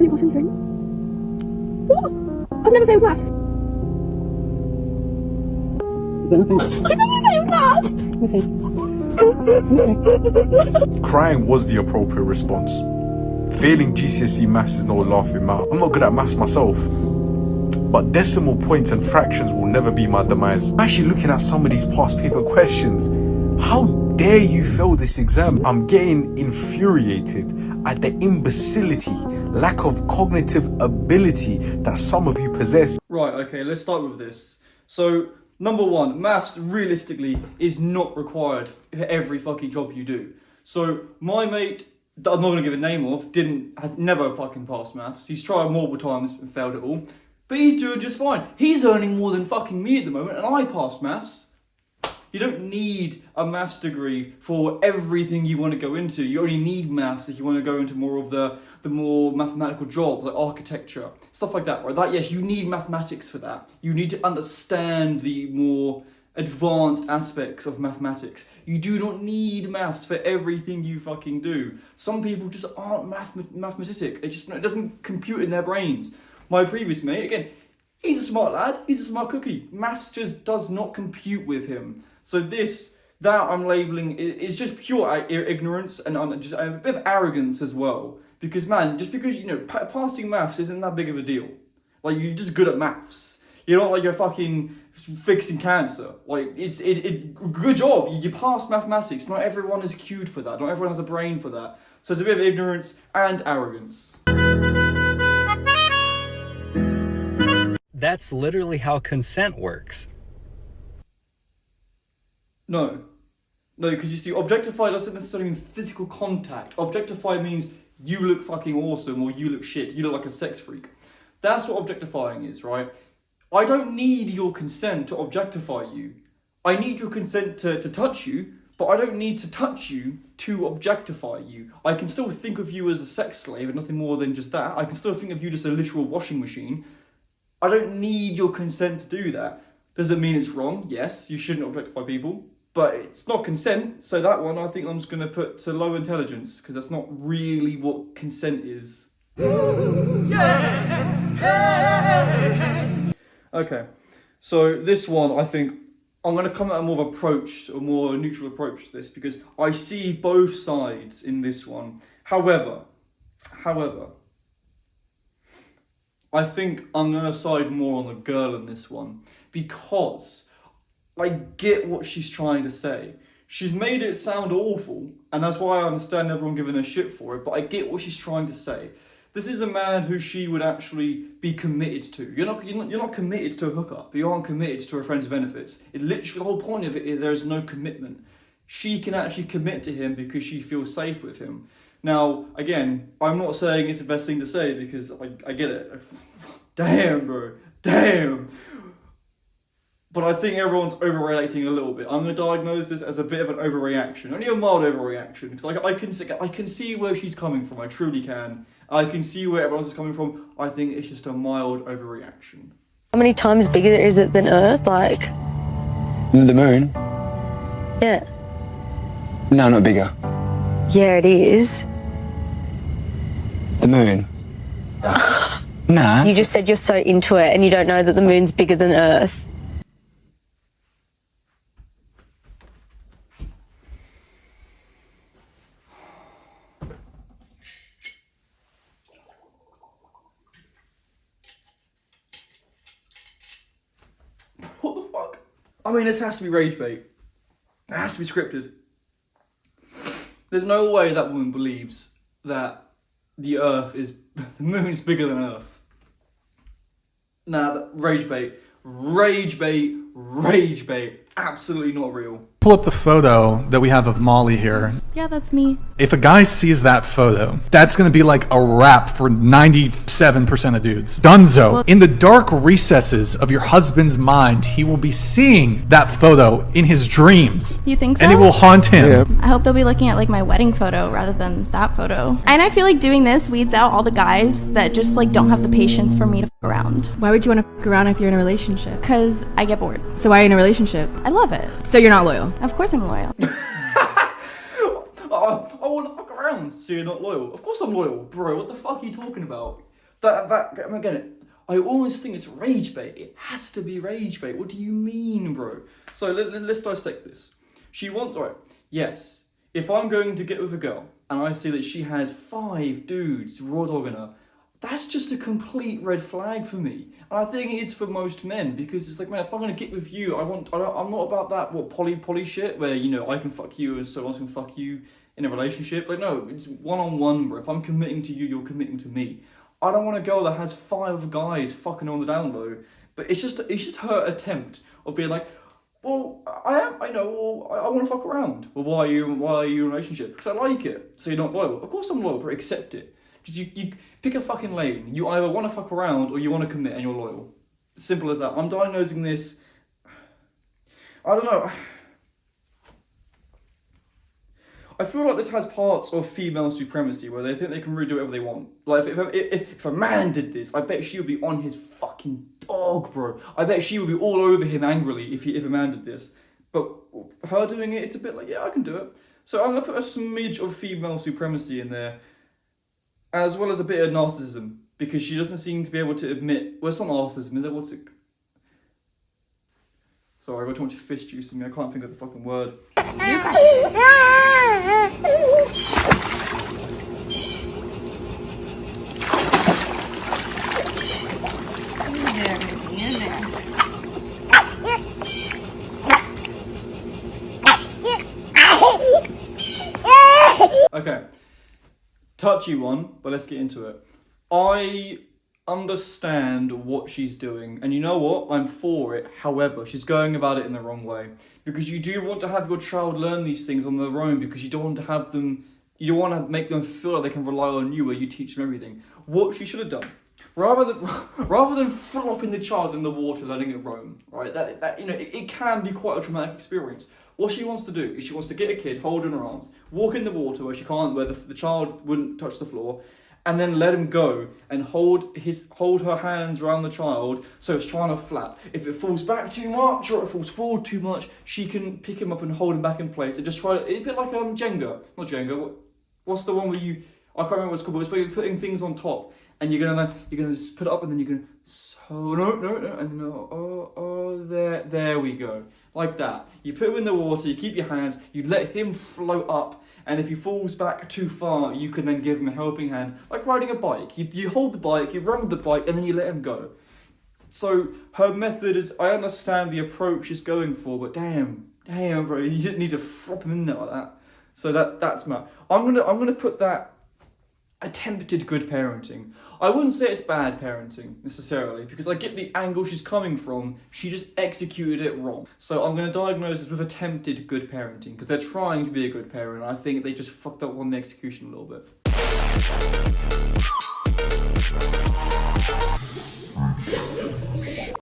imposter syndrome. What? I've never failed maths. I've never failed maths. Crying was the appropriate response. Failing GCSE maths is no laughing matter. I'm not good at maths myself, but decimal points and fractions will never be my demise. I'm actually looking at some of these past paper questions. How dare you fail this exam? I'm getting infuriated at the imbecility, lack of cognitive ability that some of you possess. Right, okay, let's start with this. So, number one, maths realistically is not required for every fucking job you do. So, my mate, that I'm not going to give a name of, has never fucking passed maths. He's tried multiple times and failed it all. But he's doing just fine. He's earning more than fucking me at the moment, and I passed maths. You don't need a maths degree for everything you want to go into. You only need maths if you want to go into more of the more mathematical jobs, like architecture, stuff like that, right? That, yes, you need mathematics for that. You need to understand the more advanced aspects of mathematics. You do not need maths for everything you fucking do. Some people just aren't mathematic. It doesn't compute in their brains. My previous mate, again, he's a smart lad, he's a smart cookie. Maths just does not compute with him. So that I'm labelling, it's just pure ignorance and just a bit of arrogance as well. Because man, just because, passing maths isn't that big of a deal. Like, you're just good at maths. You're not like you're fucking fixing cancer. Like, good job, you passed mathematics. Not everyone is cued for that. Not everyone has a brain for that. So it's a bit of ignorance and arrogance. That's literally how consent works. No, because you see, objectify doesn't necessarily mean physical contact. Objectify means you look fucking awesome or you look shit. You look like a sex freak. That's what objectifying is, right? I don't need your consent to objectify you. I need your consent to touch you, but I don't need to touch you to objectify you. I can still think of you as a sex slave and nothing more than just that. I can still think of you as a literal washing machine. I don't need your consent to do that. Does it mean it's wrong? Yes, you shouldn't objectify people. But it's not consent, so that one I think I'm just going to put to low intelligence, because that's not really what consent is. Okay, so this one I think I'm going to come at a more neutral approach to this, because I see both sides in this one. However, I think I'm going to side more on the girl in this one, because I get what she's trying to say. She's made it sound awful, and that's why I understand everyone giving her shit for it, but I get what she's trying to say. This is a man who she would actually be committed to. You're not committed to a hookup. You aren't committed to a friend's benefits. The whole point of it is there is no commitment. She can actually commit to him because she feels safe with him. Now, again, I'm not saying it's the best thing to say, because I get it. Damn, bro. Damn. But I think everyone's overreacting a little bit. I'm going to diagnose this as a bit of an overreaction. Only a mild overreaction. Because I can see where she's coming from. I truly can. I can see where everyone else is coming from. I think it's just a mild overreaction. How many times bigger is it than Earth? Like... The moon? Yeah. No, not bigger. Yeah, it is. The moon? Nah. You just said you're so into it and you don't know that the moon's bigger than Earth. What the fuck? I mean, this has to be rage bait. It has to be scripted. There's no way that woman believes that the moon's bigger than Earth. Nah, rage bait. Rage bait. Rage bait. Absolutely not real. Pull up the photo that we have of Molly here. Yeah, that's me. If a guy sees that photo, that's going to be like a wrap for 97% of dudes. Dunzo. Well, in the dark recesses of your husband's mind, he will be seeing that photo in his dreams. You think so? And it will haunt him. Yeah. I hope they'll be looking at like my wedding photo rather than that photo. And I feel like doing this weeds out all the guys that just like don't have the patience for me to f around. Why would you want to f around if you're in a relationship? Because I get bored. So why are you in a relationship? I love it. So you're not loyal? Of course I'm loyal. I want to fuck around, so you're not loyal. Of course I'm loyal. Bro, what the fuck are you talking about? Again, I almost think it's rage bait. It has to be rage bait. What do you mean, bro? So let's dissect this. She wants, alright, yes, if I'm going to get with a girl and I see that she has 5 dudes raw dogging her, that's just a complete red flag for me. And I think it is for most men, because it's like, man, if I'm going to get with you, I'm not about that, poly shit, where, you know, I can fuck you and someone else can fuck you in a relationship. Like, no, it's one-on-one, bro. If I'm committing to you, you're committing to me. I don't want a girl that has 5 guys fucking on the down low. But it's just her attempt of being like, well, I want to fuck around. Well, why are you in a relationship? Because I like it. So you're not loyal. Of course I'm loyal, but accept it. You pick a fucking lane. You either want to fuck around or you want to commit and you're loyal. Simple as that. I'm diagnosing this. I don't know. I feel like this has parts of female supremacy where they think they can really do whatever they want. Like, if a man did this, I bet she would be on his fucking dog, bro. I bet she would be all over him angrily if a man did this. But her doing it, it's a bit like, yeah, I can do it. So I'm going to put a smidge of female supremacy in there, as well as a bit of narcissism, because she doesn't seem to be able to admit, well, it's not narcissism, is it? What's it? Sorry, I got too much fish juice in me, I can't think of the fucking word. Okay, touchy one, but let's get into it. I understand what she's doing, and you know what? I'm for it. However, she's going about it in the wrong way, because you do want to have your child learn these things on their own, because you don't want to have them, you don't want to make them feel like they can rely on you where you teach them everything. What she should have done, rather than flopping the child in the water, letting it roam, right? That you know, it can be quite a traumatic experience. What she wants to do is she wants to get a kid, hold in her arms, walk in the water where the child wouldn't touch the floor, and then let him go and hold her hands around the child so it's trying to flap. If it falls back too much or it falls forward too much, she can pick him up and hold him back in place and just try. It's a bit like Jenga, not Jenga. What's the one where I can't remember what it's called, but it's where you're putting things on top and you're gonna just put it up and then you're gonna and then there we go, like that. You put him in the water, you keep your hands, you let him float up. And if he falls back too far, you can then give him a helping hand, like riding a bike. You hold the bike, you run with the bike, and then you let him go. So her method is, I understand the approach she's going for, but damn, bro, you didn't need to flop him in there like that. So that's my. I'm gonna put that attempted good parenting. I wouldn't say it's bad parenting necessarily, because I get the angle she's coming from. She just executed it wrong. So I'm going to diagnose this with attempted good parenting, because they're trying to be a good parent. I think they just fucked up on the execution a little bit.